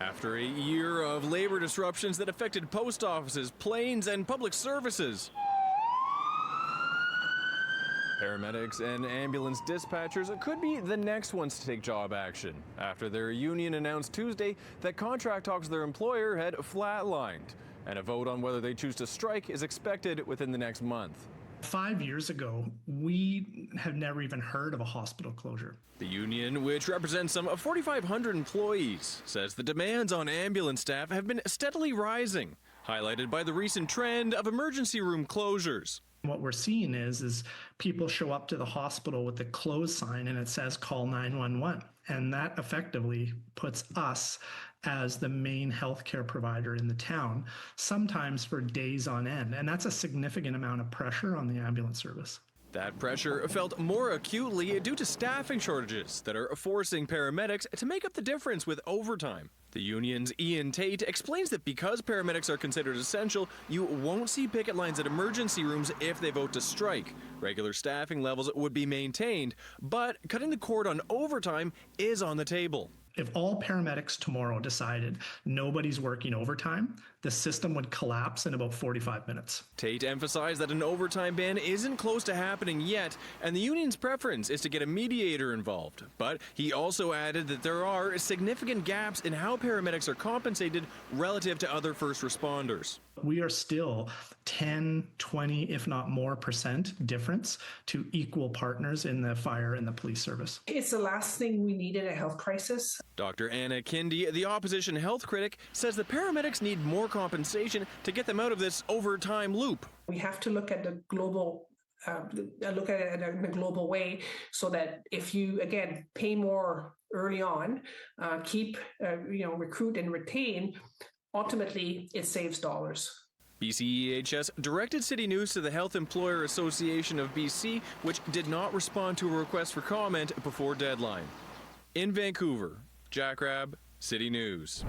After a year of labor disruptions that affected post offices, planes, and public services, paramedics and ambulance dispatchers could be the next ones to take job action after their union announced Tuesday that contract talks with their employer had flatlined, and a vote on whether they choose to strike is expected within the next month. 5 years ago, we have never even heard of a hospital closure. The union, which represents some 4,500 employees, says the demands on ambulance staff have been steadily rising, highlighted by the recent trend of emergency room closures. What we're seeing is people show up to the hospital with the close sign and it says call 911. And that effectively puts us as the main healthcare provider in the town, sometimes for days on end. And that's a significant amount of pressure on the ambulance service. That pressure felt more acutely due to staffing shortages that are forcing paramedics to make up the difference with overtime. The union's Ian Tate explains that because paramedics are considered essential, you won't see picket lines at emergency rooms if they vote to strike. Regular staffing levels would be maintained, but cutting the cord on overtime is on the table. If all paramedics tomorrow decided nobody's working overtime, the system would collapse in about 45 minutes. Tate emphasized that an overtime ban isn't close to happening yet, and the union's preference is to get a mediator involved. But he also added that there are significant gaps in how paramedics are compensated relative to other first responders. We are still 10, 20, if not more % difference to equal partners in the fire and the police service. It's the last thing we need in a health crisis. Dr. Anna Kindy, the opposition health critic, says the paramedics need more compensation to get them out of this overtime loop. We have to look at the global look at it in a global way, so that if you again pay more early on, keep recruit and retain, ultimately it saves dollars. BCEHS directed City News to the Health Employer Association of BC, which did not respond to a request for comment before deadline. In Vancouver, Jack Rabb, City News.